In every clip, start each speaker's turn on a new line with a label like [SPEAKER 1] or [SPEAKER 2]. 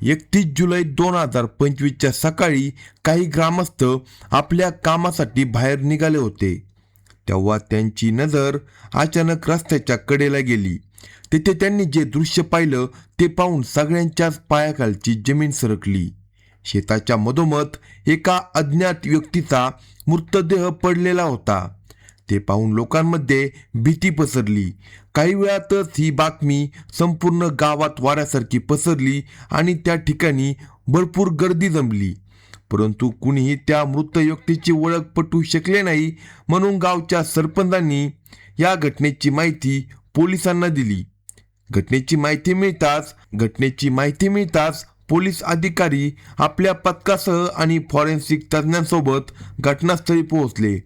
[SPEAKER 1] 31 जुलै 2025च्या सकाळी काही ग्रामस्थ आपल्या कामासाठी बाहेर निघाले होते. तेव्हा त्यांची नजर अचानक रस्त्याच्या कडेला गेली. तिथे त्यांनी जे दृश्य पाहिलं ते पाहून सगळ्यांच्याच पायाखालची जमीन सरकली. शेताच्या मधोमध एका अज्ञात व्यक्तीचा मृतदेह पडलेला होता. ते पाहून लोकांमध्ये भीती पसरली. काही वेळातच ही बातमी संपूर्ण गावात वाऱ्यासारखी पसरली आणि त्या ठिकाणी भरपूर गर्दी जमली. परंतु कुणीही त्या मृत व्यक्तीची ओळख पटवू शकले नाही. म्हणून गावच्या सरपंचांनी या घटनेची माहिती पोलिसांना दिली. घटनेची माहिती मिळताच पोलीस अधिकारी आपल्या पथकासह आणि फॉरेन्सिक तज्ज्ञांसोबत घटनास्थळी पोहोचले.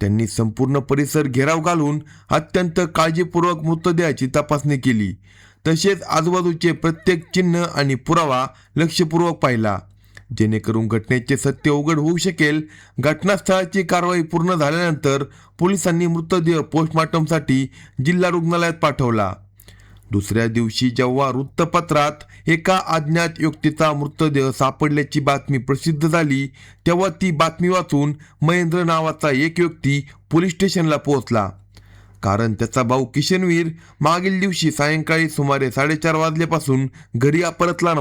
[SPEAKER 1] त्यांनी संपूर्ण परिसर घेराव घालून अत्यंत काळजीपूर्वक मृतदेहाची तपासणी केली. तसेच आजूबाजूचे प्रत्येक चिन्ह आणि पुरावा लक्षपूर्वक पाहिला, जेणेकरून घटनेचे सत्य उघड होऊ शकेल. घटनास्थळाची कारवाई पूर्ण झाल्यानंतर पोलिसांनी मृतदेह पोस्टमॉर्टमसाठी जिल्हा रुग्णालयात पाठवला. दुसऱ्या दिवशी जेव्हा वृत्तपत्रात एका अज्ञात व्यक्तीचा मृतदेह सापडल्याची बातमी प्रसिद्ध झाली, तेव्हा ती बातमी वाचून महेंद्र नावाचा एक व्यक्ती पोलीस स्टेशनला पोहोचला. कारण त्याचा भाऊ किशनवीर मागील दिवशी सायंकाळी सुमारे 4:30 वाजल्यापासून घरी परतला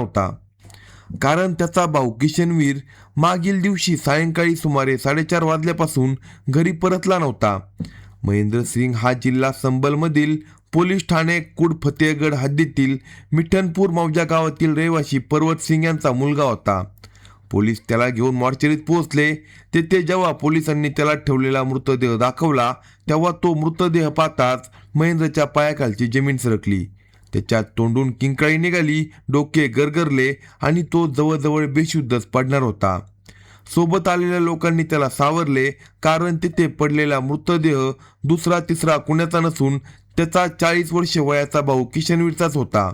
[SPEAKER 1] नव्हता. महेंद्र सिंग हा जिल्हा संबलमधील पोलीस ठाणे कुड फतेहगड हद्दीतील मिठनपूर मौजा गावातील रहिवासी पर्वत सिंग यांचा मुलगा होता. पोलीस त्याला घेऊन मॉर्चरीत पोहोचले. तेथे जेव्हा पोलिसांनी त्याला ठेवलेला मृतदेह दाखवला, तेव्हा तो मृतदेह पाहताच महेंद्रच्या पायाखालची जमीन सरकली. त्याच्या तोंडून किंकाळी निघाली, डोके गरगरले आणि तो जवळजवळ बेशुद्धच पडणार होता. सोबत आलेल्या लोकांनी त्याला सावरले, कारण तिथे पडलेला मृतदेह दुसरा तिसरा कुणाचा नसून त्याचा 40 वर्ष वयाचा भाऊ किशनवीरचाच होता.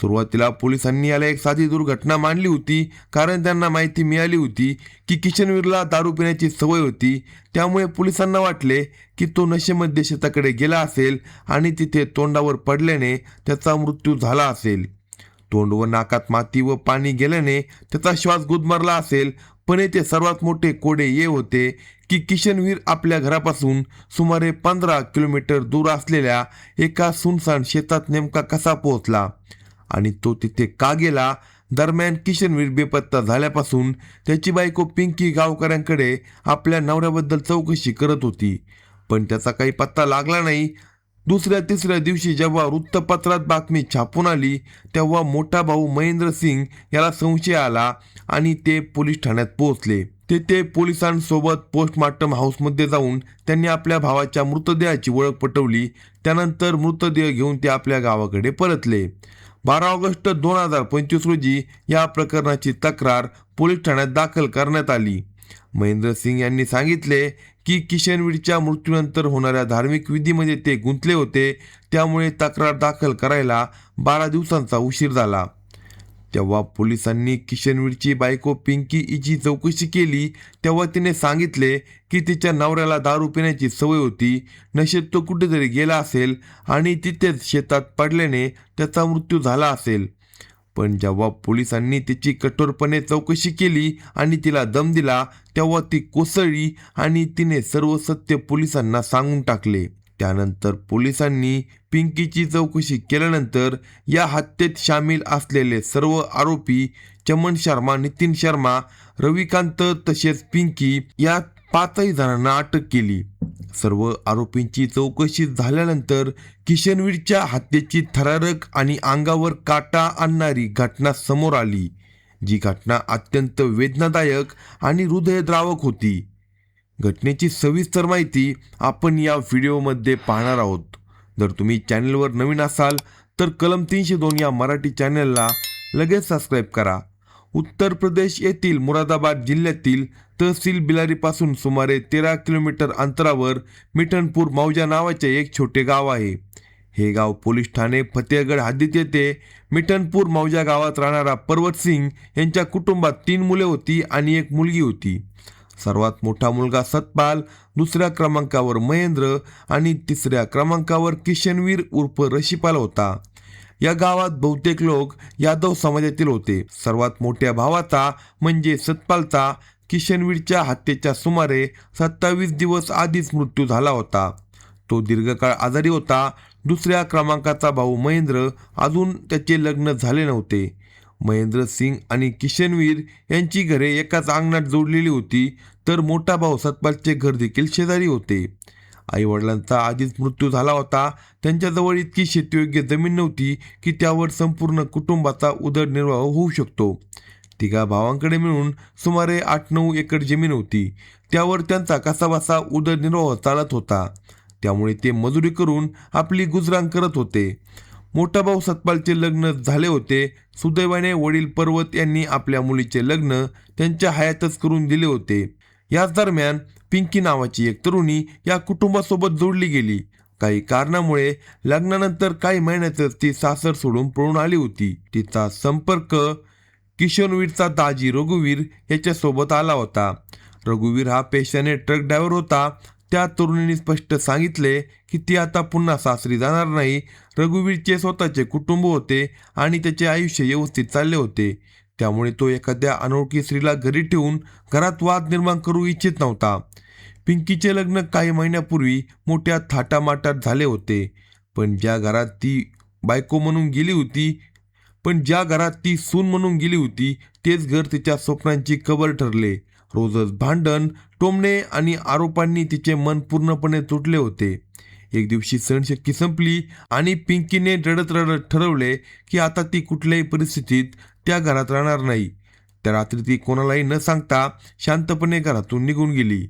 [SPEAKER 1] सुरुवातीला पोलिसांनी याला एक साधी दुर्घटना मानली होती, कारण त्यांना माहिती मिळाली होती की किशनवीरला दारू पिण्याची सवय होती. त्यामुळे पोलिसांना वाटले की तो नशेमध्ये शेताकडे गेला असेल आणि तिथे तोंडावर पडल्याने त्याचा मृत्यू झाला असेल. तोंड व नाकात माती व पाणी गेल्याने त्याचा श्वास गुदमरला असेल. पण येथे सर्वात मोठे कोडे हे होते की किशनवीर आपल्या घरापासून सुमारे 15 किलोमीटर दूर असलेल्या एका सुनसान शेतात नेमका कसा पोहोचला आणि तो तिथे का गेला. दरम्यान किशनवीर बेपत्ता झाल्यापासून त्याची बायको पिंकी गावकऱ्यांकडे आपल्या नवऱ्याबद्दल चौकशी करत होती, पण त्याचा काही पत्ता लागला नाही. दुसऱ्या तिसऱ्या दिवशी जेव्हा वृत्तपत्रात बातमी छापून आली, तेव्हा मोठा भाऊ महेंद्र सिंग याला संशय आला आणि ते पोलीस ठाण्यात पोहोचले. तेथे पोलिसांसोबत पोस्टमॉर्टम हाऊसमध्ये जाऊन त्यांनी आपल्या भावाच्या मृतदेहाची ओळख पटवली. त्यानंतर मृतदेह घेऊन ते आपल्या गावाकडे परतले. 12 ऑगस्ट 2025 रोजी या प्रकरणाची तक्रार पोलीस ठाण्यात दाखल करण्यात आली. महेंद्र सिंग यांनी सांगितले की किशनवीरच्या मृत्यूनंतर होणाऱ्या धार्मिक विधीमध्ये ते गुंतले होते, त्यामुळे तक्रार दाखल करायला 12 दिवसांचा उशीर झाला. तेव्हा पोलिसांनी किशनवीरची बायको पिंकी हिची चौकशी केली. तेव्हा तिने सांगितले की तिच्या नवऱ्याला दारू पिण्याची सवय होती. नशेत तो कुठेतरी गेला असेल आणि तिथेच शेतात पडल्याने त्याचा मृत्यू झाला असेल. पण जेव्हा पोलिसांनी तिची कठोरपणे चौकशी केली आणि तिला दम दिला, तेव्हा ती कोसळली आणि तिने सर्व सत्य पोलिसांना सांगून टाकले. त्यानंतर पोलिसांनी पिंकीची चौकशी केल्यानंतर या हत्येत सामील असलेले सर्व आरोपी चमन शर्मा, नितीन शर्मा, रविकांत तसेच पिंकी या 5 जणांना अटक केली. सर्व आरोपींची चौकशी झाल्यानंतर किशनवीरच्या हत्येची थरारक आणि अंगावर काटा आणणारी घटना समोर आली. जी घटना अत्यंत वेदनादायक आणि हृदयद्रावक होती. घटनेची सविस्तर माहिती आपण या व्हिडिओमध्ये पाहणार आहोत. जर तुम्ही चॅनलवर नवीन असाल तर कलम 302 या मराठी चॅनलला लगेच सबस्क्राईब करा. उत्तर प्रदेश येथील मुरादाबाद जिल्ह्यातील तहसील बिलारीपासून सुमारे 13 किलोमीटर अंतरावर मिठनपूर मौजा नावाचे एक छोटे गाव आहे. हे गाव पोलीस ठाणे फतेहगड हद्दीत येते. मिठनपूर मौजा गावात राहणारा पर्वत सिंग यांच्या कुटुंबात 3 मुले होती आणि एक मुलगी होती. सर्वात मोठा मुलगा सतपाल, दुसऱ्या क्रमांकावर महेंद्र आणि तिसऱ्या क्रमांकावर किशनवीर उर्फ रशीपाल होता. या गावात बहुतेक लोक यादव समाजातील होते. सर्वात मोठ्या भावाचा म्हणजे सतपालचा किशनवीरच्या हत्येच्या सुमारे 27 दिवस आधीच मृत्यू झाला होता. तो दीर्घकाळ आजारी होता. दुसऱ्या क्रमांकाचा भाऊ महेंद्र, अजून त्याचे लग्न झाले नव्हते. महेंद्र सिंग आणि किशनवीर यांची घरे एकाच अंगणात जोडलेली होती, तर मोठा भाऊ सतपालचे घर देखील शेजारी होते. आई वडिलांचा आधीच मृत्यू झाला होता. त्यांच्याजवळ इतकी शेतीयोग्य जमीन नव्हती की त्यावर संपूर्ण कुटुंबाचा उदरनिर्वाह होऊ शकतो. तिघा भावांकडे मिळून सुमारे 8-9 एकर जमीन होती. त्यावर त्यांचा कसाबसा उदरनिर्वाह चालत होता. त्यामुळे ते मजुरी करून आपली गुजराण करत होते. मोठा भाऊ सतपालचे लग्न झाले होते. सुदैवाने वडील पर्वत यांनी आपल्या मुलीचे लग्न त्यांच्या हयातच करून दिले होते. याच दरम्यान पिंकी नावाची एक तरुणी या कुटुंबासोबत जोडली गेली. काही कारणामुळे लग्नानंतर काही महिन्यातच ती सासर सोडून पळून आली होती. तिचा संपर्क किशनवीरचा दाजी रघुवीर याच्यासोबत आला होता. रघुवीर हा पेशाने ट्रक ड्रायव्हर होता. त्या तरुणीने स्पष्ट सांगितले की ती आता पुन्हा सासरी जाणार नाही. रघुवीरचे स्वतःचे कुटुंब होते आणि त्याचे आयुष्य व्यवस्थित चालले होते. त्यामुळे तो एखाद्या अनोळखी स्त्रीला घरी ठेवून घरात वाद निर्माण करू इच्छित नव्हता. पिंकीचे लग्न काही महिन्यापूर्वी मोठ्या थाटामाटात झाले होते. पण ज्या घरात ती सून म्हणून गेली होती तेच घर तिच्या स्वप्नांची कबर ठरले. रोजच भांडण, टोमणे आणि आरोपांनी तिचे मन पूर्णपणे तुटले होते. एक दिवशी सहनशक्ती संपली आणि पिंकीने रडत रडत ठरवले की आता ती कुठल्याही परिस्थितीत त्या घरात राहणार नाही. त्या रात्री ती कोणालाही न सांगता शांतपणे घरातून निघून गेली.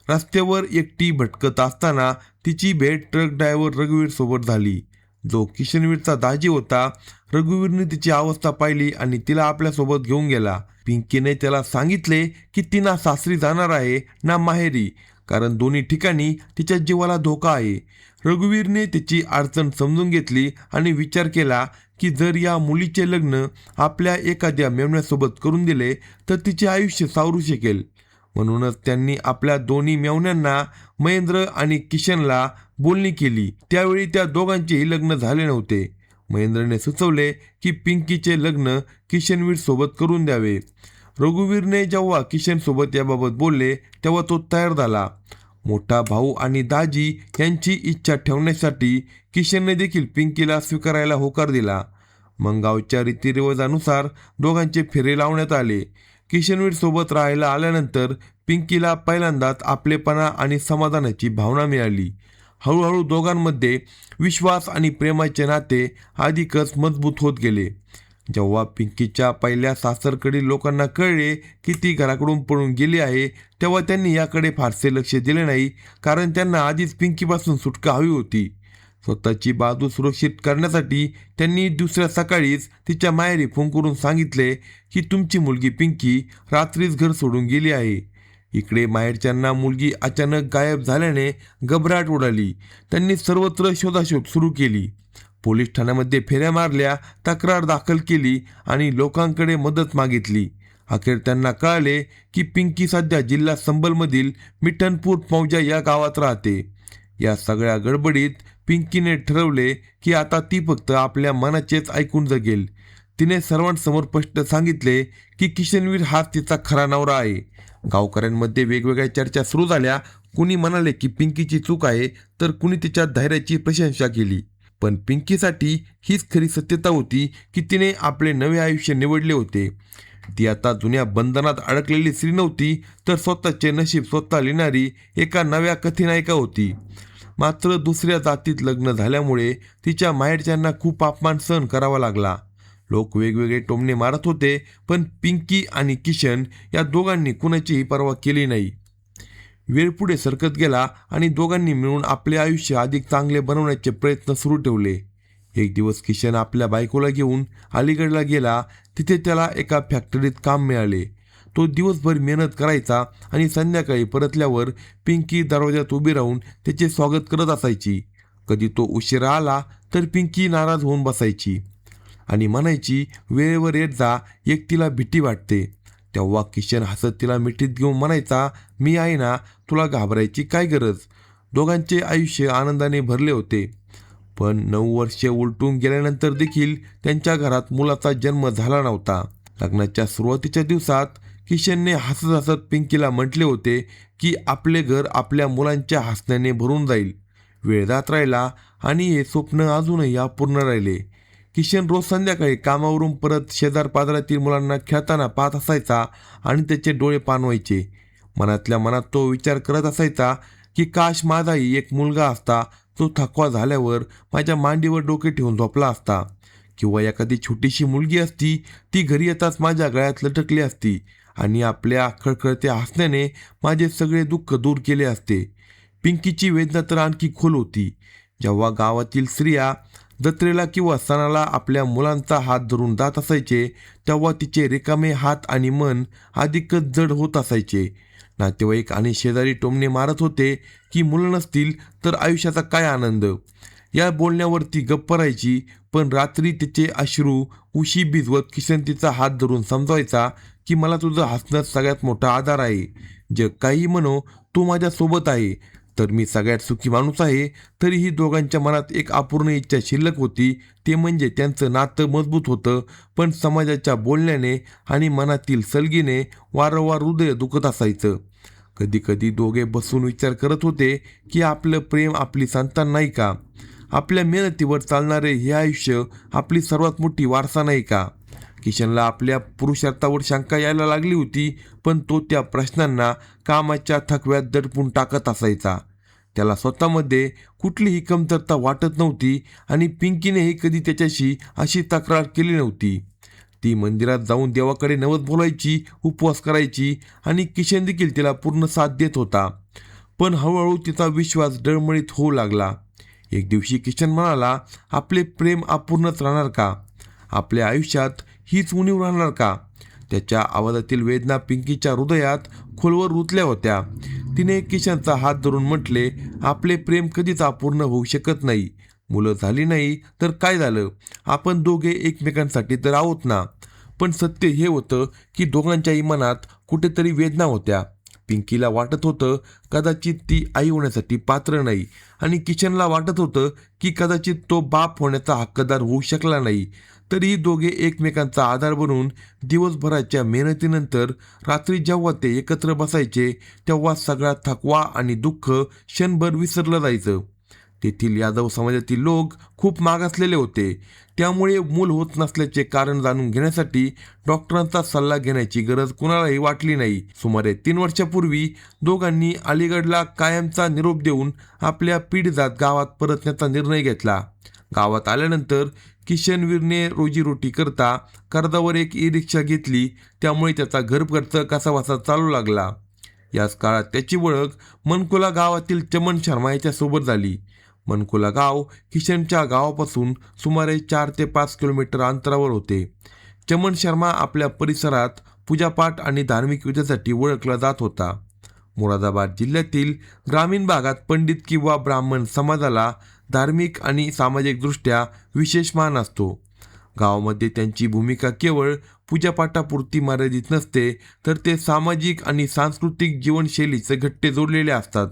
[SPEAKER 1] रस्त्यावर एकटी भटकत असताना तिची भेट ट्रक ड्रायव्हर रघुवीर सोबत झाली, जो किशनवीरचा दाजी होता. रघुवीरने तिची अवस्था पाहिली आणि तिला आपल्यासोबत घेऊन गेला. पिंकीने त्याला सांगितले की ती ना सासरी जाणार आहे ना माहेरी, कारण दोन्ही ठिकाणी तिच्या जीवाला धोका आहे. रघुवीरने तिची अडचण समजून घेतली आणि विचार केला की जर या मुलीचे लग्न आपल्या एखाद्या मेवण्यासोबत करून दिले तर तिचे आयुष्य सावरू शकेल. म्हणूनच त्यांनी आपल्या दोन्ही मेवण्यांना, महेंद्र आणि किशनला बोलणी केली. त्यावेळी त्या दोघांचेही लग्न झाले नव्हते. महेंद्रने सुचवले की पिंकीचे लग्न किशनवीर सोबत करून द्यावे. रघुवीरने जेव्हा किशन सोबत याबाबत बोलले तेव्हा तो तयार झाला. मोठा भाऊ आणि दाजी यांची इच्छा ठेवण्यासाठी किशनने देखील पिंकीला स्वीकारायला होकार दिला. मग गावच्या रीतिरिवाजानुसार दोघांचे फेरे लावण्यात आले. किशनवीर सोबत राहायला आल्यानंतर पिंकीला पहिल्यांदाच आपलेपणा आणि समाधानाची भावना मिळाली. हळूहळू दोघांमध्ये विश्वास आणि प्रेमाचे नाते अधिकच मजबूत होत गेले. जेव्हा पिंकीच्या पहिल्या सासरकडील लोकांना कळले की ती घराकडून पळून गेली आहे तेव्हा त्यांनी याकडे फारसे लक्ष दिले नाही, कारण त्यांना आधीच पिंकीपासून सुटका हवी होती. स्वतःची बाजू सुरक्षित करण्यासाठी त्यांनी दुसऱ्या सकाळीच तिच्या माहेरी फोन करून सांगितले की तुमची मुलगी पिंकी रात्रीच घर सोडून गेली आहे. इकडे माहेरच्यांना मुलगी अचानक गायब झाल्याने घबराट उडाली. त्यांनी सर्वत्र शोधाशोध सुरू केली. पोलीस ठाण्यामध्ये फेऱ्या मारल्या, तक्रार दाखल केली आणि लोकांकडे मदत मागितली. अखेर त्यांना कळाले की पिंकी सध्या जिल्हा संबलमधील मिठनपूर मौजा या गावात राहते. या सगळ्या गडबडीत पिंकीने ठरवले की आता ती फक्त आपल्या मनाचेच ऐकून जगेल. तिने सर्वांसमोर स्पष्ट सांगितले की किशनवीर हाच तिचा खरा नवरा आहे. गावकऱ्यांमध्ये वेगवेगळ्या चर्चा सुरू झाल्या. कुणी म्हणाले की पिंकीची चूक आहे, तर कुणी तिच्या धैर्याची प्रशंसा केली. पण पिंकीसाठी हीच खरी सत्यता होती की तिने आपले नवे आयुष्य निवडले होते. ती आता जुन्या बंधनात अडकलेली स्त्री नव्हती, तर स्वतःचे नशीब स्वतः लिहिणारी एका नव्या कथीनायिका होती. मात्र दुसऱ्या जातीत लग्न झाल्यामुळे तिच्या माहेरच्यांना खूप अपमान सहन करावा लागला. लोक वेगवेगळे टोमणे मारत होते, पण पिंकी आणि किशन या दोघांनी कुणाचीही पर्वा केली नाही. वेळ पुढे सरकत गेला आणि दोघांनी मिळून आपले आयुष्य अधिक चांगले बनवण्याचे प्रयत्न सुरू ठेवले. एक दिवस किशन आपल्या बायकोला घेऊन अलीगडला गेला. तिथे त्याला एका फॅक्टरीत काम मिळाले. तो दिवसभर मेहनत करायचा आणि संध्याकाळी परतल्यावर पिंकी दरवाजात उभी राहून त्याचे स्वागत करत असायची. कधी तो उशिरा आला तर पिंकी नाराज होऊन बसायची आणि म्हणायची, वेळेवर येत जा, एकटीला भीती वाटते. तेव्हा किशन हसत तिला मिठीत घेऊन म्हणायचा, मी आहे ना, तुला घाबरायची काय गरज. दोघांचे आयुष्य आनंदाने भरले होते. पण 9 वर्षे उलटून गेल्यानंतर देखील त्यांच्या घरात मुलाचा जन्म झाला नव्हता. लग्नाच्या सुरुवातीच्या दिवसात किशनने हसत हसत पिंकीला म्हटले होते की आपले घर आपल्या मुलांच्या हसण्याने भरून जाईल. वेळ जात राहिला आणि हे स्वप्न अजूनही अपूर्ण राहिले. किशन रोज संध्याकाळी कामावरून परत शेजार पाजारातील मुलांना खेळताना पाहत असायचा आणि त्याचे डोळे पाणवायचे. मनातल्या मनात तो विचार करत असायचा की काश माझाही एक मुलगा असता जो थकवा झाल्यावर माझ्या मांडीवर डोके ठेवून झोपला असता, किंवा एखादी छोटीशी मुलगी असती, ती घरी येताच माझ्या गळ्यात लटकली असती आणि आपल्या खळखळत्या हसण्याने माझे सगळे दुःख दूर केले असते. पिंकीची वेदना तर आणखी खोल होती. जेव्हा गावातील स्त्रिया जत्रेला किंवा सणाला आपल्या मुलांचा हात धरून जात असायचे तेव्हा तिचे रिकामे हात आणि मन अधिकच जड होत असायचे. नातेवाईक आणि शेजारी टोमणे मारत होते की मुलं नसतील तर आयुष्याचा काय आनंद. या बोलण्यावरती गप्प राहायची, पण रात्री तिचे अश्रू उशी भिजवत किशन तिचा हात धरून समजावायचा की मला तुझं हसणं सगळ्यात मोठा आधार आहे. जग काही म्हणो, तू माझ्या सोबत आहे. तर मी सगळ्यात सुखी माणूस आहे. तरीही दोघांच्या मनात एक अपूर्ण इच्छा शिल्लक होती, ते म्हणजे त्यांचं नातं मजबूत होतं, पण समाजाच्या बोलण्याने आणि मनातील सलगीने वारंवार हृदय दुखत असायचं. कधी कधी दोघे बसून विचार करत होते की आपलं प्रेम आपली संतान नाही का? आपल्या मेहनतीवर चालणारे हे आयुष्य आपली सर्वात मोठी वारसा नाही का? किशनला आपल्या पुरुषार्थावर शंका यायला लागली होती, पण तो त्या प्रश्नांना कामाच्या थकव्यात दडपून टाकत असायचा. त्याला स्वतःमध्ये कुठलीही कमतरता वाटत नव्हती आणि पिंकीनेही कधी त्याच्याशी अशी तक्रार केली नव्हती. ती मंदिरात जाऊन देवाकडे नवस बोलायची, उपवास करायची आणि किशन देखील तिला पूर्ण साथ देत होता. पण हळूहळू तिचा विश्वास डळमळीत होऊ लागला. एक दिवशी किशन म्हणाला, आपले प्रेम अपूर्णच राहणार का? आपल्या आयुष्यात हीच उणीव राहणार का? त्याच्या आवाजातील वेदना पिंकीच्या हृदयात खोलवर रुतल्या होत्या. तिने किशनचा हात धरून म्हटले, आपले प्रेम कधीच अपूर्ण होऊ शकत नाही. मुलं झाली नाही तर काय झालं, आपण दोघे एकमेकांसाठी तर आहोत ना. पण सत्य हे होतं की दोघांच्याही मनात कुठेतरी वेदना होत्या. पिंकीला वाटत होतं कदाचित ती आई होण्यासाठी पात्र नाही, आणि किशनला वाटत होतं की कदाचित तो बाप होण्याचा हक्कदार होऊ शकला नाही. तरीही दोघे एकमेकांचा आधार बनून दिवसभराच्या मेहनतीनंतर रात्री जेव्हा ते एकत्र बसायचे तेव्हा सगळा थकवा आणि दुःख क्षणभर विसरलं जायचं. तेथील यादव समाजातील लोक खूप मागासलेले होते, त्यामुळे मूल होत नसल्याचे कारण जाणून घेण्यासाठी डॉक्टरांचा सल्ला घेण्याची गरज कुणालाही वाटली नाही. सुमारे 3 वर्षापूर्वी दोघांनी अलीगडला कायमचा निरोप देऊन आपल्या पिढीजात गावात परतण्याचा निर्णय घेतला. गावात आल्यानंतर किशनवीरने रोजीरोटी करता कर्जावर एक ई-रिक्षा घेतली, त्यामुळे त्याचा घरखर्च कसाबसा चालू लागला. याच काळात त्याची ओळख मनकुला गावातील चमन शर्मा याच्यासोबत झाली. मनकुला गाव किशनच्या गावापासून सुमारे 4 ते 5 किलोमीटर अंतरावर होते. चमन शर्मा आपल्या परिसरात पूजापाठ आणि धार्मिक विधीसाठी ओळखला जात होता. मुरादाबाद जिल्ह्यातील ग्रामीण भागात पंडित किंवा ब्राह्मण समाजाला धार्मिक आणि सामाजिकदृष्ट्या विशेष मान असतो. गावामध्ये त्यांची भूमिका केवळ पूजापाठापुरती मर्यादित नसते, तर ते सामाजिक आणि सांस्कृतिक जीवनशैलीचे घट्टे जोडलेले असतात.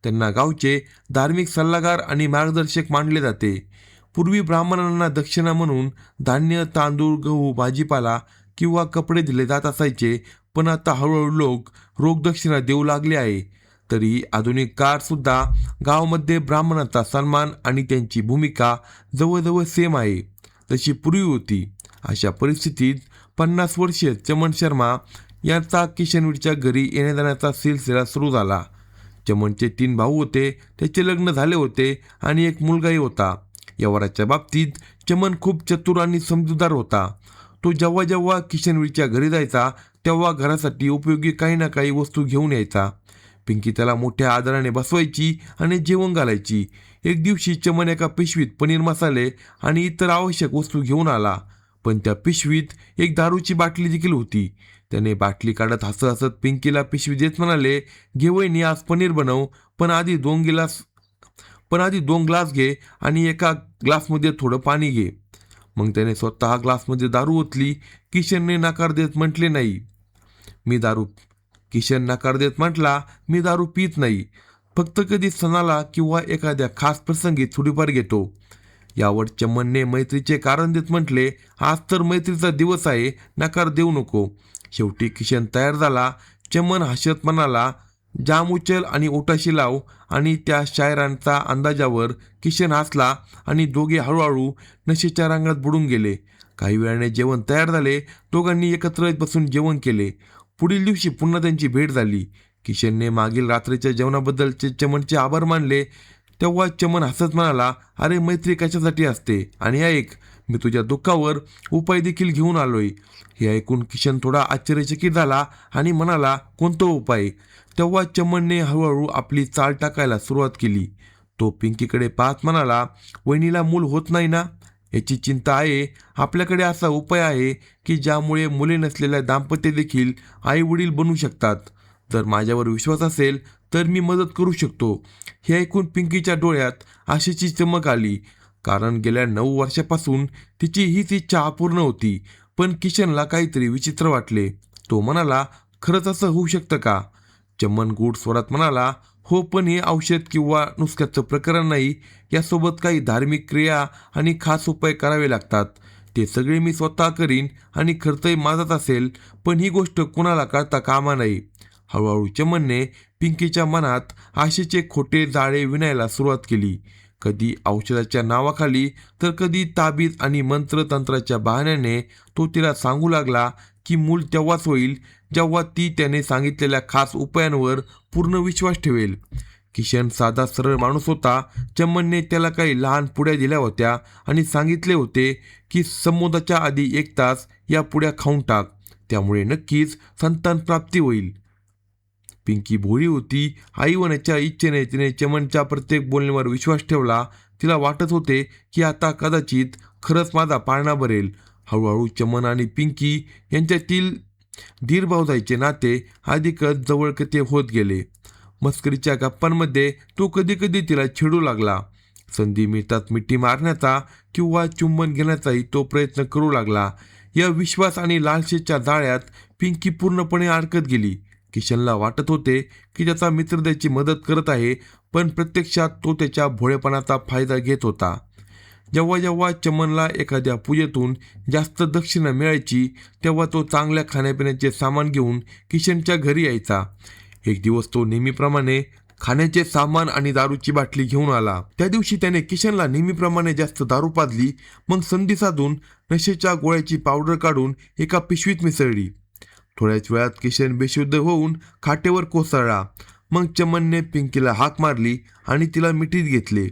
[SPEAKER 1] त्यांना गावचे धार्मिक सल्लागार आणि मार्गदर्शक मानले जाते. पूर्वी ब्राह्मणांना दक्षिणा म्हणून धान्य, तांदूळ, गहू, भाजीपाला किंवा कपडे दिले जात असायचे, पण आता हळूहळू लोक रोख-दक्षिणा देऊ लागले आहे. तरी आधुनिक काळात सुद्धा गावामध्ये ब्राह्मणाचा सन्मान आणि त्यांची भूमिका जवळजवळ सेम आहे जशी पूर्वी होती. अशा परिस्थितीत 50 वर्षीय चमन शर्मा यांचा किशनवीरच्या घरी येण्या-जाण्याचा सिलसिला सुरू झाला. चमनचे 3 भाऊ होते, त्याचे लग्न झाले होते आणि एक मुलगाही होता. व्यवहाराच्या बाबतीत चमन खूप चतुर आणि समजूतदार होता. तो जेव्हा जेव्हा किशनवीरच्या घरी जायचा तेव्हा घरासाठी उपयोगी काही ना काही वस्तू घेऊन यायचा. पिंकी त्याला मोठ्या आदराने बसवायची आणि जेवण घालायची. एक दिवशी चमन एका पिशवीत पनीर मसाले आणि इतर आवश्यक वस्तू घेऊन आला, पण त्या पिशवीत एक दारूची बाटली देखील होती. त्याने बाटली काढत हसत हसत पिंकीला पिशवी देत म्हणाले, घे वहिनी, आज पनीर बनव, पण आधी 2 ग्लास घे आणि एका ग्लासमध्ये थोडं पाणी घे. मग त्याने स्वतः ग्लासमध्ये दारू ओतली. किशन नकार देत म्हटला, मी दारू पित नाही. फक्त कधी सणाला किंवा एखाद्या खास प्रसंगी थोडीफार घेतो. यावर चमनने मैत्रीचे कारण देत म्हटले, आज तर मैत्रीचा दिवस आहे, नकार देऊ नको. शेवटी किशन तयार झाला. चमन हसत म्हणाला, जाम उचल आणि ओटाशी लाव. आणि त्या शायरांचा अंदाजावर किशन हसला आणि दोघे हळूहळू नशेच्या रंगात बुडून गेले. काही वेळाने जेवण तयार झाले. दोघांनी एकत्र बसून जेवण केले. पुढील दिवशी पुन्हा त्यांची भेट झाली. किशनने मागील रात्रीच्या जेवणाबद्दलचे चमनचे आभार मानले. तेव्हा चमन हसत म्हणाला, अरे मैत्री कशासाठी असते, आणि ऐक, मी तुझ्या दुःखावर उपाय देखील घेऊन आलोय. हे ऐकून किशन थोडा आश्चर्यचकित झाला आणि म्हणाला, कोणता उपाय? तेव्हा चमनने हळूहळू आपली चाल टाकायला सुरुवात केली. तो पिंकीकडे पाहत म्हणाला, वहिनीला मूल होत नाही ना, याची चिंता आहे. आपल्याकडे असा उपाय आहे की ज्यामुळे मुले नसलेल्या दाम्पत्य देखील आई वडील बनू शकतात. जर माझ्यावर विश्वास असेल तर मी मदत करू शकतो. हे ऐकून पिंकीच्या डोळ्यात आशेची चमक आली, कारण गेल्या 9 वर्षापासून तिची हीच इच्छा अपूर्ण होती. पण किशनला काहीतरी विचित्र वाटले. तो म्हणाला, खरंच असं होऊ शकतं का? चमन गूढ स्वरात म्हणाला, हो, पण हे औषध किंवा नुसक्याचं प्रकरण नाही. यासोबत काही धार्मिक क्रिया आणि खास उपाय करावे लागतात. ते सगळे मी स्वतः करीन आणि खर्चही माझाच असेल, पण ही गोष्ट कुणाला कळता कामा नये. हळूहळू चमनने पिंकीच्या मनात आशेचे खोटे जाळे विणायला सुरुवात केली. कधी औषधाच्या नावाखाली तर कधी ताबीज आणि मंत्रतंत्राच्या बहाण्याने तो तिला सांगू लागला की मूल तेव्हाच होईल जेव्हा ती त्याने सांगितलेल्या खास उपायांवर पूर्ण विश्वास ठेवेल. किशन साधा सरळ माणूस होता. चमनने त्याला काही लहान पुड्या दिल्या होत्या आणि सांगितले होते की संमोदाच्या आधी 1 तास या पुड्या खाऊन टाक, त्यामुळे नक्कीच संतान प्राप्ती होईल. पिंकी भोळी होती. आई होण्याच्या इच्छेने तिने चमनच्या प्रत्येक बोलण्यावर विश्वास ठेवला. तिला वाटत होते की आता कदाचित खरंच माझा पाळणा भरेल. हळूहळू चमन आणि पिंकी यांच्यातील धीर भावजाईचे नाते अधिकच जवळकते होत गेले. मस्करीच्या गप्पांमध्ये तो कधीकधी तिला छेडू लागला. संधी मिळतात मिठी मारण्याचा किंवा चुंबन घेण्याचाही तो प्रयत्न करू लागला. या विश्वास आणि लालसेच्या जाळ्यात पिंकी पूर्णपणे अडकत गेली. किशनला वाटत होते की त्याचा मित्र त्याची मदत करत आहे, पण प्रत्यक्षात तो त्याच्या भोळेपणाचा फायदा घेत होता. जेव्हा जेव्हा चमनला एखाद्या पूजेतून जास्त दक्षिणा मिळायची तेव्हा तो चांगल्या खाण्यापिण्याचे सामान घेऊन किशनच्या घरी यायचा. एक दिवस तो नेहमीप्रमाणे खाण्याचे सामान आणि दारूची बाटली घेऊन आला. त्या दिवशी त्याने किशनला नेहमीप्रमाणे जास्त दारू पाजली. मग संधी साधून नशेच्या गोळ्याची पावडर काढून एका पिशवीत मिसळली. थोड्याच वेळात किशन बेशुद्ध होऊन खाटेवर कोसळला. मग चमनने पिंकीला हाक मारली आणि तिला मिठीत घेतले.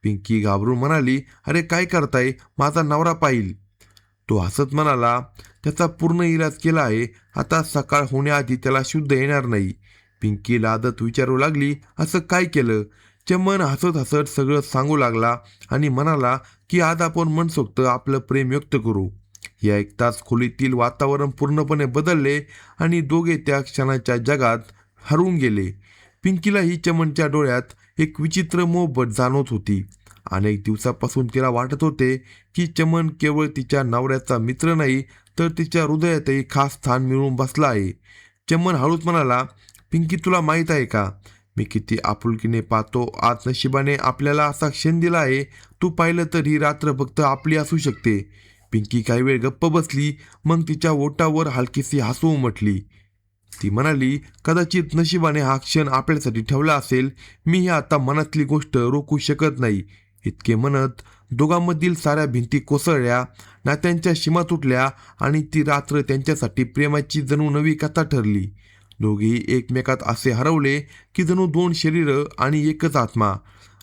[SPEAKER 1] पिंकी घाबरून म्हणाली, अरे काय करताय, माझा नवरा पाहिल. तो हसत म्हणाला, त्याचा पूर्ण इलाज केला आहे, आता सकाळ होण्याआधी त्याला शुद्ध येणार नाही. पिंकी लादत विचारू लागली, असं काय केलं? चमन हसत हसत सगळं सांगू लागला आणि म्हणाला की आज आपण मनसोक्त आपलं प्रेम व्यक्त करू. या ऐकताच खोलीतील वातावरण पूर्णपणे बदलले आणि दोघे त्या क्षणाच्या जगात हरवून गेले. पिंकीला ही चमनच्या डोळ्यात एक विचित्र मोहब्बत जाणवत होती. अनेक दिवसापासून तिला वाटत होते की चमन केवळ तिच्या नवऱ्याचा मित्र नाही, तर तिच्या हृदयातही खास स्थान मिळवून बसला आहे. चमन हळूच म्हणाला, पिंकी, तुला माहीत आहे का, मी किती आपुलकीने पाहतो. आज नशिबाने आपल्याला असा क्षण दिला आहे. तू पाहिलं तर ही रात्र फक्त आपली असू शकते. पिंकी काही वेळ गप्प बसली. मग तिच्या ओठावर हलकीशी हसू उमटली. ती म्हणाली, कदाचित नशिबाने हा क्षण आपल्यासाठी ठेवला असेल. मी ही आता मनातली गोष्ट रोखू शकत नाही. इतके म्हणत दोघांमधील साऱ्या भिंती कोसळल्या, नात्यांच्या सीमा तुटल्या आणि ती रात्र त्यांच्यासाठी प्रेमाची जणू नवी कथा ठरली. दोघेही एकमेकात असे हरवले की जणू 2 शरीरं आणि एकच आत्मा.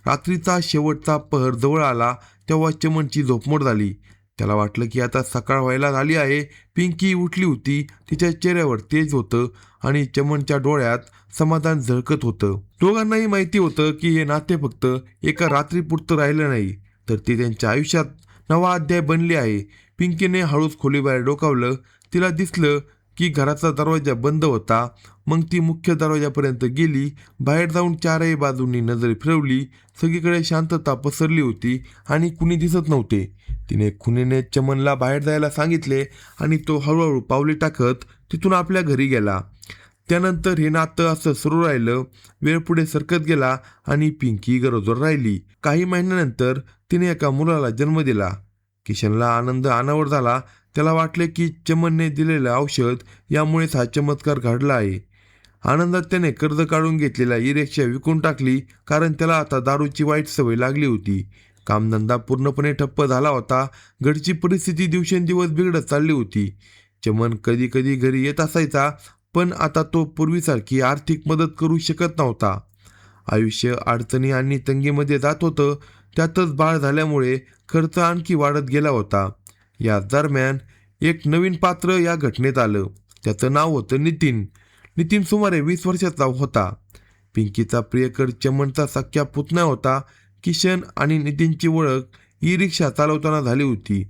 [SPEAKER 1] रात्रीचा शेवटचा पहर जवळ आला तेव्हा चमनची झोपमोड झाली. त्याला वाटलं की आता सकाळ व्हायला झाली आहे. पिंकी उठली होती. तिच्या चेहऱ्यावर तेज होतं आणि चमनच्या डोळ्यात समाधान झळकत होतं. दोघांनाही माहिती होतं की हे नाते फक्त एका रात्रीपुरतं राहिलं नाही, तर ते त्यांच्या आयुष्यात नवा अध्याय बनले आहे. पिंकीने हळूच खोलीबाहेर डोकावलं. तिला दिसलं की घराचा दरवाजा बंद होता. मग ती मुख्य दरवाजापर्यंत गेली. बाहेर जाऊन 4ही बाजूंनी नजर फिरवली. सगळीकडे शांतता पसरली होती आणि कुणी दिसत नव्हते. तिने खुनेने चमनला बाहेर जायला सांगितले आणि तो हळूहळू पावले टाकत तिथून आपल्या घरी गेला. त्यानंतर हे नातं असं सुरू राहिलं. वेळ पुढे सरकत गेला आणि पिंकी गरोदर राहिली. काही महिन्यानंतर तिने एका मुलाला जन्म दिला. किशनला आनंद अनावर झाला. त्याला वाटले की चमनने दिलेलं औषध यामुळेच हा चमत्कार घडला आहे. आनंदात त्याने कर्ज काढून घेतलेला ई-रिक्षा विकून टाकली, कारण त्याला आता दारूची वाईट सवय लागली होती. कामधंदा पूर्णपणे ठप्प झाला होता. घरची परिस्थिती दिवसेंदिवस बिघडत चालली होती. चमन कधी कधी घरी येत असायचा, पण आता तो पूर्वीसारखी आर्थिक मदत करू शकत नव्हता. आयुष्य अडचणी आणि तंगीमध्ये जात होतं. त्यातच बाळ झाल्यामुळे खर्च आणखी वाढत गेला होता. या दरम्यान एक नवीन पात्र या घटनेत आलं. त्याचं नाव होतं नितीन. नितीन सुमारे 20 वर्षाचा होता. पिंकीचा प्रियकर चमनचा सख्या पुतण्या होता. किशन आणि नितीनची ओळख ई-रिक्षा चालवताना झाली होती.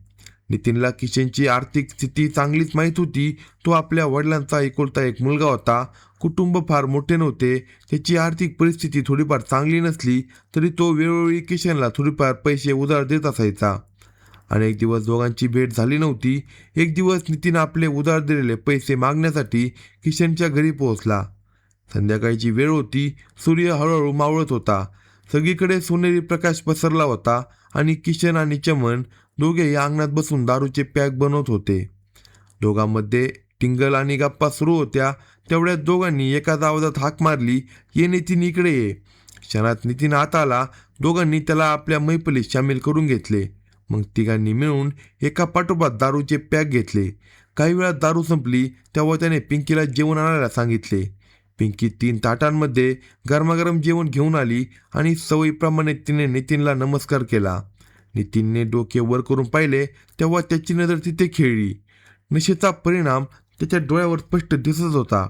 [SPEAKER 1] नितीनला किशनची आर्थिक स्थिती चांगलीच माहीत होती. तो आपल्या वडिलांचा एकुलता एक मुलगा होता. कुटुंब फार मोठे नव्हते. त्याची आर्थिक परिस्थिती थोडीफार चांगली नसली तरी तो वेळोवेळी किशनला थोडीफार पैसे उधार देत असायचा. अनेक दिवस दोघांची भेट झाली नव्हती. एक दिवस नितीन आपले उधार दिलेले पैसे मागण्यासाठी किशनच्या घरी पोहोचला. संध्याकाळची वेळ होती. सूर्य हळूहळू मावळत होता. सगळीकडे सोनेरी प्रकाश पसरला होता आणि किशन आणि चमन दोघेही अंगणात बसून दारूचे पॅक बनवत होते. दोघांमध्ये टिंगल आणि गप्पा सुरू होत्या. तेवढ्यात दोघांनी एकाच आवाजात हाक मारली, "ये नितीन, इकडे ये." क्षणात नितीन आत आला. दोघांनी त्याला आपल्या मैफलीत सामील करून घेतले. मग तिघांनी मिळून एका पाठोपाठ दारूचे पॅक घेतले. काही वेळात दारू संपली तेव्हा त्याने पिंकीला जेवण आणायला सांगितले. पिंकी 3 ताटांमध्ये गरमागरम जेवण घेऊन आली आणि सवयीप्रमाणे तिने नितीनला नमस्कार केला. नितीनने डोके वर करून पाहिले तेव्हा त्याची नजर तिथे खेळली. नशेचा परिणाम त्याच्या डोळ्यावर स्पष्ट दिसत होता.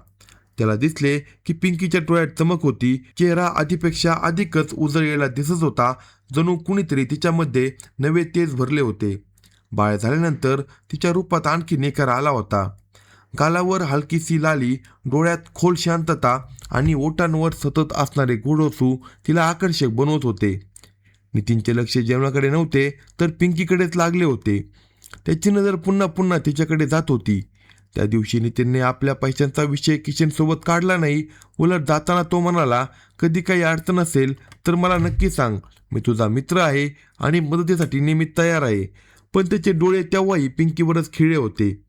[SPEAKER 1] त्याला दिसले की पिंकीच्या डोळ्यात चमक होती. चेहरा आधीपेक्षा अधिकच उजळलेला दिसत होता. जणू कुणीतरी तिच्यामध्ये नवे तेज भरले होते. बाळ झाल्यानंतर तिच्या रूपात आणखी निखार आला होता. गालावर हलकीशी लाली, डोळ्यात खोल शांतता आणि ओठांवर सतत असणारे गोड हसू तिला आकर्षक बनवत होते. नितीनचे लक्ष जेवणाकडे नव्हते तर पिंकीकडेच लागले होते. त्याची नजर पुन्हा पुन्हा तिच्याकडे जात होती. त्या दिवशी नितीनने आपल्या पैशांचा विषय किशनसोबत काढला नाही. उलट जाताना तो म्हणाला, "कधी काही अडचण असेल तर मला नक्की सांग. मी तुझा मित्र आहे आणि मदतीसाठी नेहमी तयार आहे." पण त्याचे डोळे तेव्हाही पिंकीवरच खिळे होते.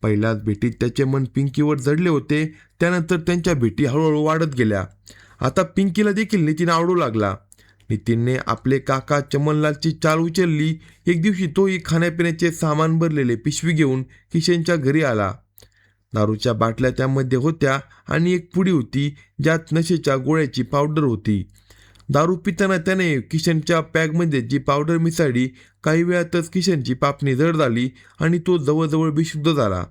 [SPEAKER 1] पहिल्याच भेटीत त्याचे मन पिंकीवर जडले होते. त्यानंतर त्यांच्या भेटी हळूहळू वाढत गेल्या. आता पिंकीला देखील नितीन आवडू लागला. नितीनने आपले काका चमनलालची चाल उचलली. एक दिवशी तोही खाण्यापिण्याचे सामान भरलेले पिशवी घेऊन किशनच्या घरी आला. दारूच्या बाटल्या त्यामध्ये होत्या आणि एक पुडी होती ज्यात नशेच्या गोळ्याची पावडर होती. दारू पिताना त्याने किशनच्या पॅकमध्ये जी पावडर मिसळली. काही वेळातच किशनची पापणी जड झाली आणि तो जवळजवळ बेशुद्ध झाला.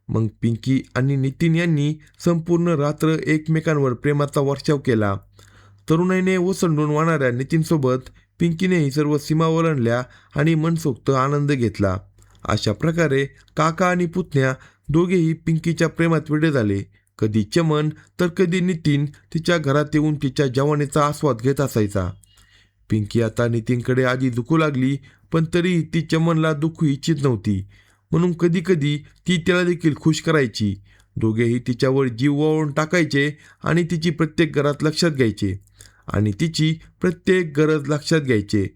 [SPEAKER 1] मग पिंकी आणि नितीन यांनी संपूर्ण रात्र एकमेकांवर प्रेमाचा वर्षाव केला. तरुणाईने ओसंडून वाहणाऱ्या नितीनसोबत पिंकीनेही सर्व सीमा ओलांडल्या आणि मनसोक्त आनंद घेतला. अशा प्रकारे काका आणि पुतण्या दोघेही पिंकीच्या प्रेमात वेडे झाले. कधी चमन तर कधी नितीन तिच्या घरात येऊन तिच्या जवानीचा आस्वाद घेत असायचा. पिंकी आता नितीनकडे आधी दुखू लागली, पण तरीही ती चमनला दुखू इच्छित नव्हती. म्हणून कधी कधी ती त्याला देखील खुश करायची. दोघेही तिच्यावर जीव ओवाळून टाकायचे आणि तिची प्रत्येक गरज लक्षात घ्यायचे.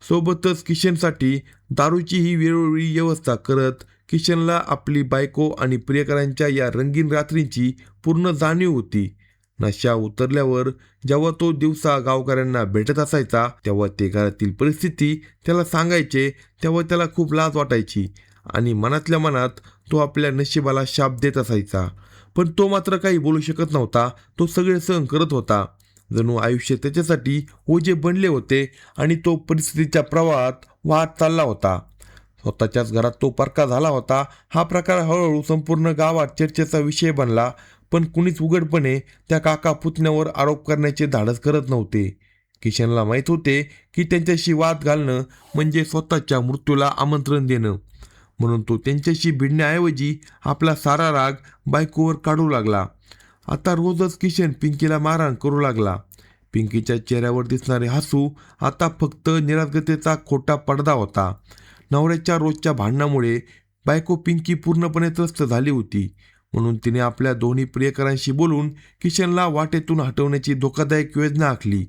[SPEAKER 1] सोबतच किशनसाठी दारूचीही वेळोवेळी व्यवस्था करत. किशनला आपली बायको आणि प्रियकरांच्या या रंगीन रात्रींची पूर्ण जाणीव होती. नशा उतरल्यावर जेव्हा तो दिवसा गावकऱ्यांना भेटत असायचा तेव्हा ते घरातील परिस्थिती त्याला सांगायचे तेव्हा त्याला खूप लाज वाटायची आणि मनातल्या मनात तो आपल्या नशिबाला शाप देत असायचा. पण तो मात्र काही बोलू शकत नव्हता. तो सगळे सहन करत होता. जणू आयुष्य त्याच्यासाठी ओझे बनले होते आणि तो परिस्थितीच्या प्रवाहात वाहत चालला होता. स्वतःच्याच घरात तो परका झाला होता. हा प्रकार हळूहळू संपूर्ण गावात चर्चेचा विषय बनला. पण कुणीच उघडपणे त्या काका पुतण्यावर आरोप करण्याचे धाडस करत नव्हते. किशनला माहीत होते की त्यांच्याशी वाद घालणं म्हणजे स्वतःच्या मृत्यूला आमंत्रण देणं. म्हणून तो त्यांच्याशी भिडण्याऐवजी आपला सारा राग बायकोवर काढू लागला. आता रोजच किशन पिंकीला मारहाण करू लागला. पिंकीच्या चेहऱ्यावर दिसणारे हसू आता फक्त निरागसतेचा खोटा पडदा होता. नवऱ्याच्या रोजच्या भांडणामुळे बायको पिंकी पूर्णपणे त्रस्त झाली होती. म्हणून तिने आपल्या दोन्ही प्रियकरांशी बोलून किशनला वाटेतून हटवण्याची धोकादायक योजना आखली.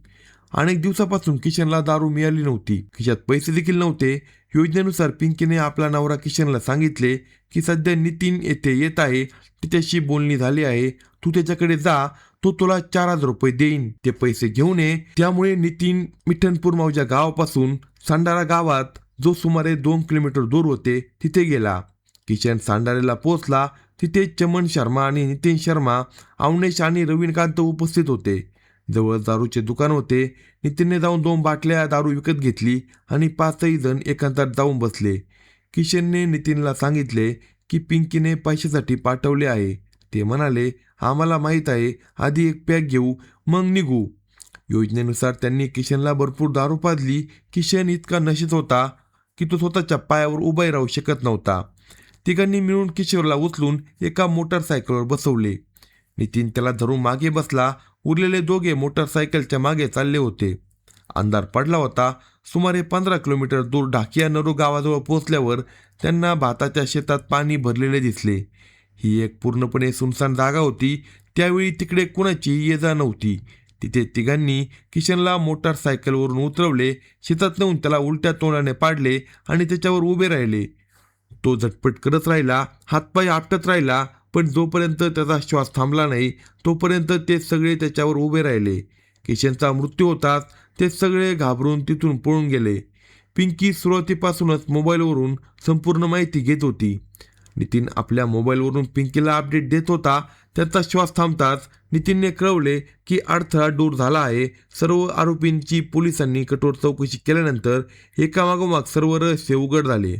[SPEAKER 1] अनेक दिवसापासून किशनला दारू मिळाली नव्हती, खिशात पैसे देखील नव्हते. योजनेनुसार पिंकीने आपला नवरा किशनला सांगितले की सध्या नितीन येथे येत आहे, तिच्याशी बोलणी झाली आहे, तू त्याच्याकडे जा, तो तुला 4,000 रुपये देईन, ते पैसे घेऊन ये. त्यामुळे नितीन मिठणपूर मौजा गावापासून सांडारा गावात, जो सुमारे 2 किलोमीटर दूर होते, तिथे गेला. किशन सांडारेला पोहोचला. तिथे चमन शर्मा आणि नितीन शर्मा, अवनेश आणि रवींद्रकांत उपस्थित होते. जवळ दारूचे दुकान होते. नितीनने जाऊन 2 बाटल्या दारू विकत घेतली आणि 5ही जण एकांतात जाऊन बसले. किशनने नितीनला सांगितले की पिंकीने पैशासाठी पाठवले आहे. ते म्हणाले, आम्हाला माहीत आहे, आधी एक पॅक घेऊ, मग निघू. योजनेनुसार त्यांनी किशनला भरपूर दारू पाजली. किशन इतका नशेत होता की तो स्वतःच्या पायावर उभा राहू शकत नव्हता. तिघांनी मिळून किशोरला उचलून एका मोटारसायकलवर बसवले. नितीन त्याला धरून मागे बसला. उरलेले दोघे मोटारसायकलच्या मागे चालले होते. अंधार पडला होता. सुमारे 15 किलोमीटर दूर ढाकिया नरू गावाजवळ पोहोचल्यावर त्यांना भाताच्या शेतात पाणी भरलेले दिसले. ही एक पूर्णपणे सुनसान जागा होती. त्यावेळी तिकडे कुणाचीही ये-जा नव्हती. तिथे तिघांनी किशनला मोटारसायकलवरून उतरवले. शेतात नेऊन त्याला उलट्या तोंडाने पाडले आणि त्याच्यावर उभे राहिले. तो झटपट करत राहिला, हातपाय आपटत राहिला, पण जोपर्यंत त्याचा श्वास थांबला नाही तोपर्यंत ते सगळे त्याच्यावर उभे राहिले. किशनचा मृत्यू होताच ते सगळे घाबरून तिथून पळून गेले. पिंकी सुरुवातीपासूनच मोबाईलवरून संपूर्ण माहिती घेत होती. नितीन आपल्या मोबाईलवरून पिंकीला अपडेट देत होता. त्याचा श्वास थांबताच नितीनने कळवले की अडथळा दूर झाला आहे. सर्व आरोपींची पोलिसांनी कठोर चौकशी केल्यानंतर एकामागोमाग सर्व रहस्य उघड झाले.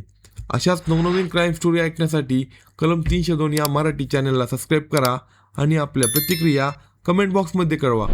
[SPEAKER 1] अशाच नवनवीन क्राईम स्टोरी ऐकण्यासाठी कलम 302 या मराठी चॅनलला सबस्क्राईब करा आणि आपल्या प्रतिक्रिया कमेंट बॉक्समध्ये कळवा.